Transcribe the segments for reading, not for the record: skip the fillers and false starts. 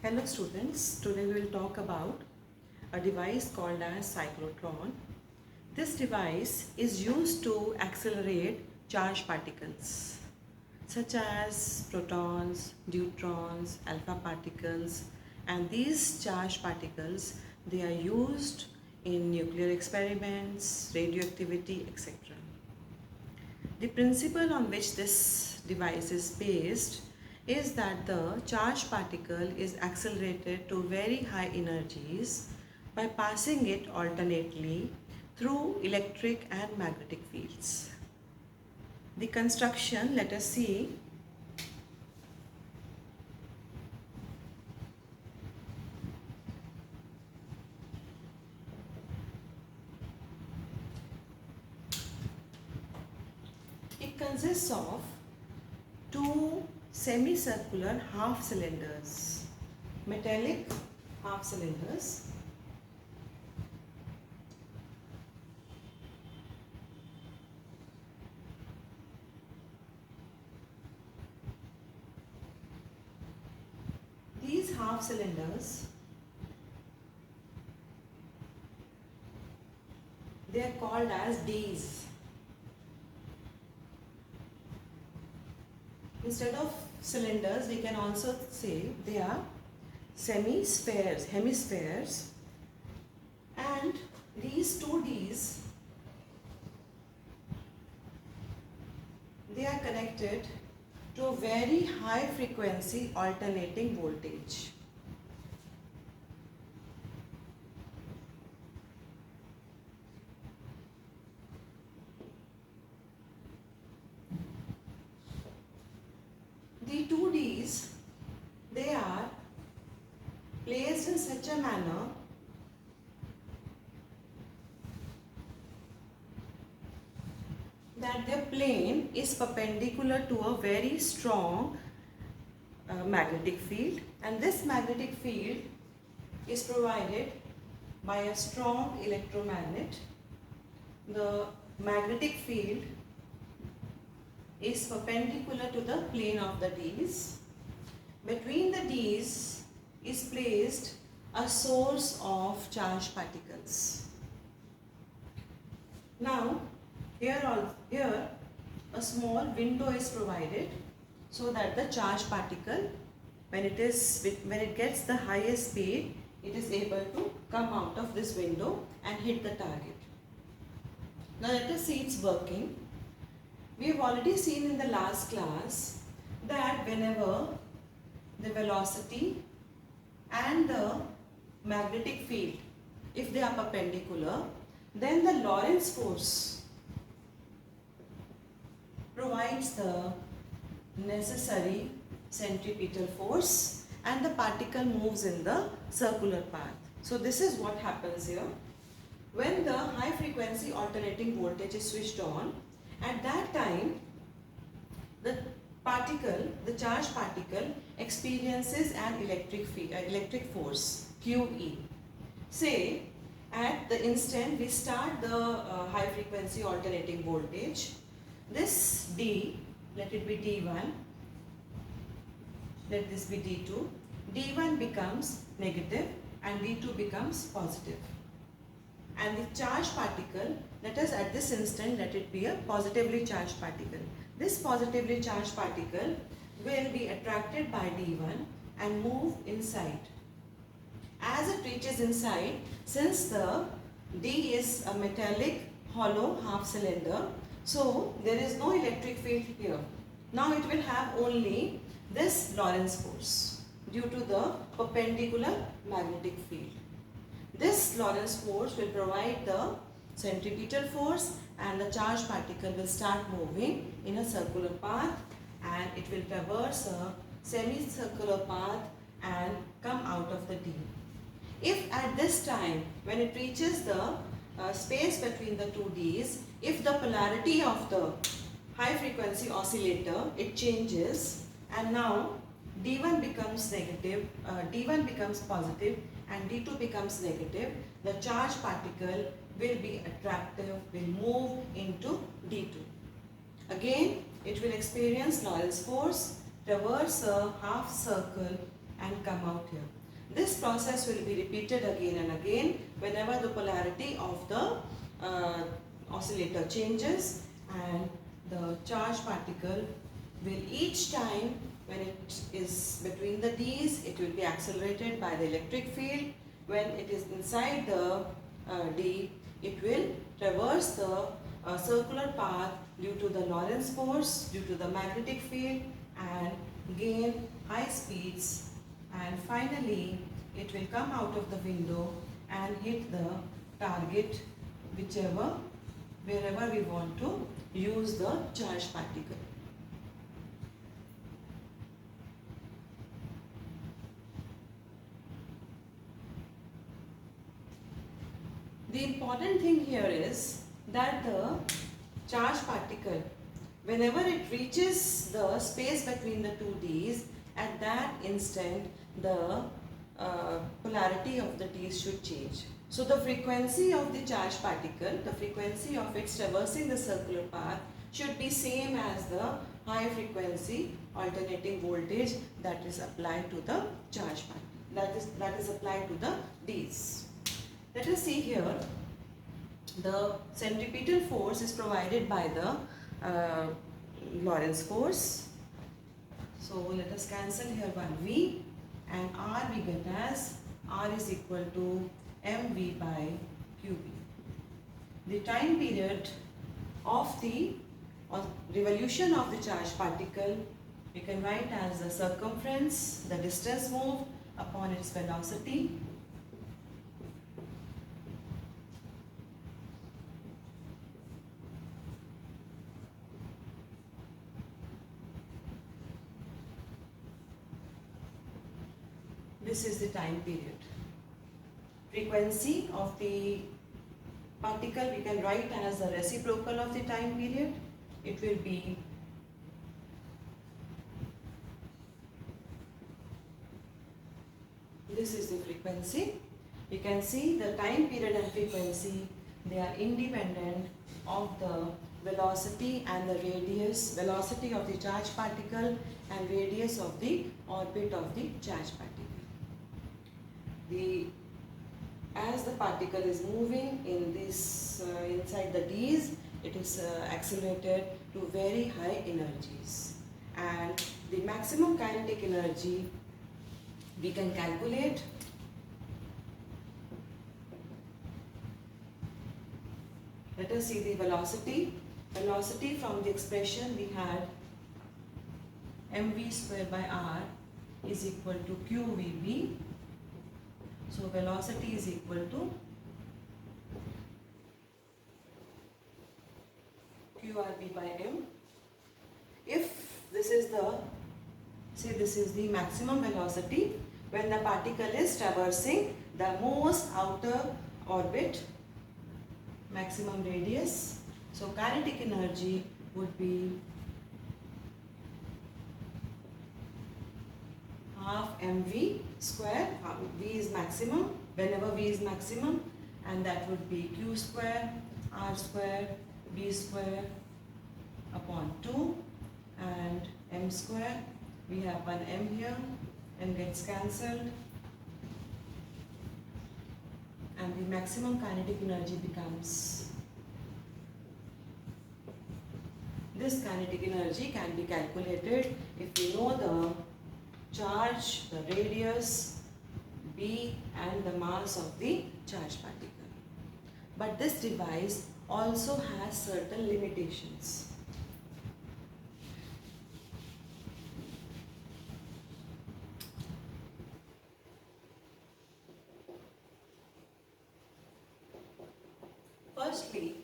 Hello students, today we will talk about a device called as cyclotron. This device is used to accelerate charged particles such as protons, neutrons, alpha particles, and these charged particles they are used in nuclear experiments, radioactivity, etc. The principle on which this device is based is that the charged particle is accelerated to very high energies by passing it alternately through electric and magnetic fields. The construction, let us see. It consists of two semicircular half cylinders, metallic half cylinders. These half cylinders, they are called as Ds. Instead of cylinders, we can also say they are hemispheres, and these two Ds, they are connected to a very high frequency alternating voltage. The two Ds, they are placed in such a manner that their plane is perpendicular to a very strong magnetic field, and this magnetic field is provided by a strong electromagnet. The magnetic field is perpendicular to the plane of the Ds. Between the Ds is placed a source of charged particles. Now, here a small window is provided so that the charged particle, when it gets the highest speed, it is able to come out of this window and hit the target. Now let us see it's working. We have already seen in the last class that whenever the velocity and the magnetic field, if they are perpendicular, then the Lorentz force provides the necessary centripetal force and the particle moves in the circular path. So this is what happens here. When the high frequency alternating voltage is switched on, at that time the charged particle experiences an electric force QE. Say at the instant we start the high frequency alternating voltage, this D, let it be D1, let this be D2, D1 becomes negative and D2 becomes positive. And the charged particle, let us at this instant let it be a positively charged particle. This positively charged particle will be attracted by D1 and move inside. As it reaches inside, since the D is a metallic hollow half cylinder, so there is no electric field here. Now it will have only this Lorentz force due to the perpendicular magnetic field. This Lorentz force will provide the centripetal force and the charged particle will start moving in a circular path, and it will traverse a semicircular path and come out of the D. If at this time, when it reaches the space between the two Ds, if the polarity of the high frequency oscillator, it changes, and now D1 becomes negative, D1 becomes positive and D2 becomes negative, the charged particle will be attractive, will move into D2. Again, it will experience Lorentz force, traverse a half circle and come out here. This process will be repeated again and again whenever the polarity of the oscillator changes, and the charged particle will each time when it is between the D's, it will be accelerated by the electric field. When it is inside the D, it will traverse the circular path due to the Lorentz force, due to the magnetic field, and gain high speeds, and finally it will come out of the window and hit the target wherever we want to use the charged particle. The important thing here is that the charged particle, whenever it reaches the space between the two D's, at that instant the polarity of the D's should change. So the frequency of the charged particle, the frequency of its traversing the circular path should be same as the high frequency alternating voltage that is applied to the charged particle, that is applied to the D's. Let us see here, the centripetal force is provided by the Lorentz force. So let us cancel here one V, and R we get as R is equal to mV by qV. The time period of the revolution of the charged particle we can write as the circumference, the distance moved upon its velocity. This is the time period. Frequency of the particle we can write as the reciprocal of the time period. It will be this is the frequency. You can see the time period and frequency, they are independent of the velocity and the radius, velocity of the charged particle and radius of the orbit of the charged particle. As the particle is moving in this inside the D's, it is accelerated to very high energies, and the maximum kinetic energy we can calculate. Let us see the velocity. Velocity from the expression we had mv square by r is equal to qvb. So velocity is equal to qrb by m. If this is the maximum velocity when the particle is traversing the most outer orbit, maximum radius, so kinetic energy would be half mv square. V is maximum, whenever V is maximum, and that would be q square r square b square upon 2 and m square. We have one m here, m gets cancelled, and the maximum kinetic energy becomes, this kinetic energy can be calculated if we know the charge, the radius, b, and the mass of the charged particle. But this device also has certain limitations. Firstly,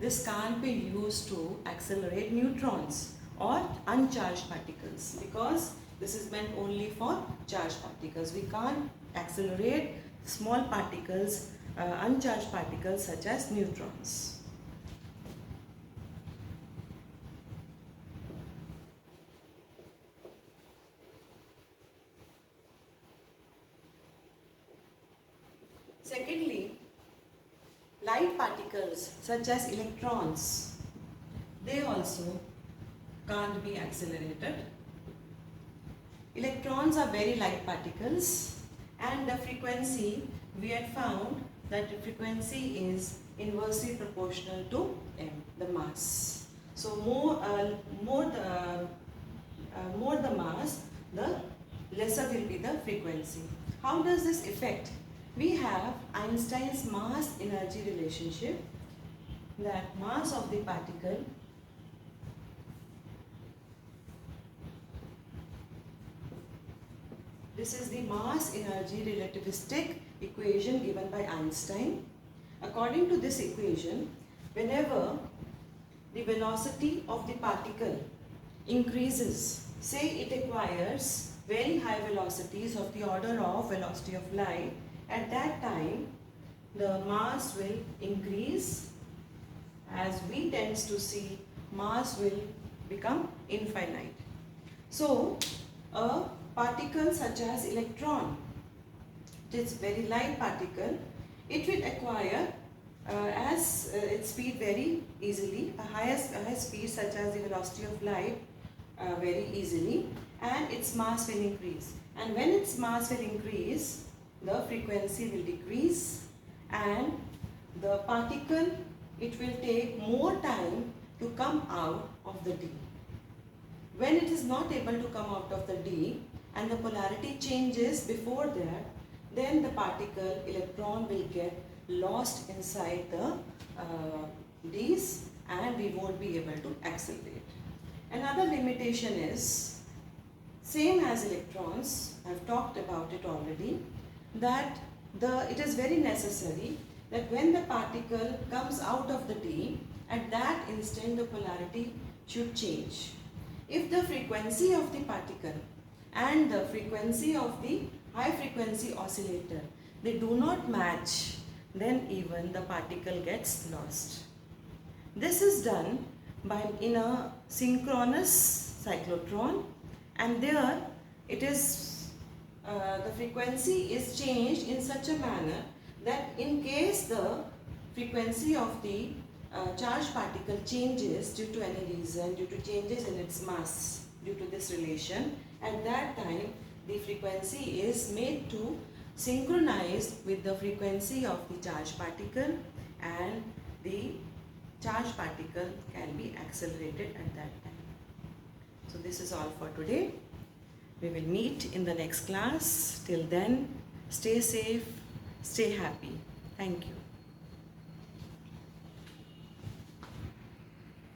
this can't be used to accelerate neutrons or uncharged particles, because this is meant only for charged particles. We can't accelerate small particles, uncharged particles such as neutrons. Secondly, light particles such as electrons, they also can't be accelerated. Electrons are very light particles, and the frequency, we had found that the frequency is inversely proportional to m, the mass. So more the mass, the lesser will be the frequency. How does this affect? We have Einstein's mass energy relationship, that mass of the particle this is the mass energy relativistic equation given by Einstein. According to this equation, whenever the velocity of the particle increases, say it acquires very high velocities of the order of velocity of light, at that time the mass will increase. As we tends to see, mass will become infinite. So a particle such as electron, it is very light particle, it will acquire its speed very easily, a high speed such as the velocity of light very easily, and its mass will increase. And when its mass will increase, the frequency will decrease, and the particle, it will take more time to come out of the D. When it is not able to come out of the D and the polarity changes before that, then the particle electron will get lost inside the D's and we won't be able to accelerate. Another limitation is, same as electrons, I've talked about it already, that it is very necessary that when the particle comes out of the D, at that instant the polarity should change. If the frequency of the particle and the frequency of the high frequency oscillator, they do not match, then even the particle gets lost. This is done in a synchronous cyclotron, and there it is the frequency is changed in such a manner that in case the frequency of the charged particle changes due to any reason, due to changes in its mass, due to this relation, at that time the frequency is made to synchronize with the frequency of the charged particle, and the charged particle can be accelerated at that time. So this is all for today. We will meet in the next class. Till then, stay safe, stay happy. Thank you.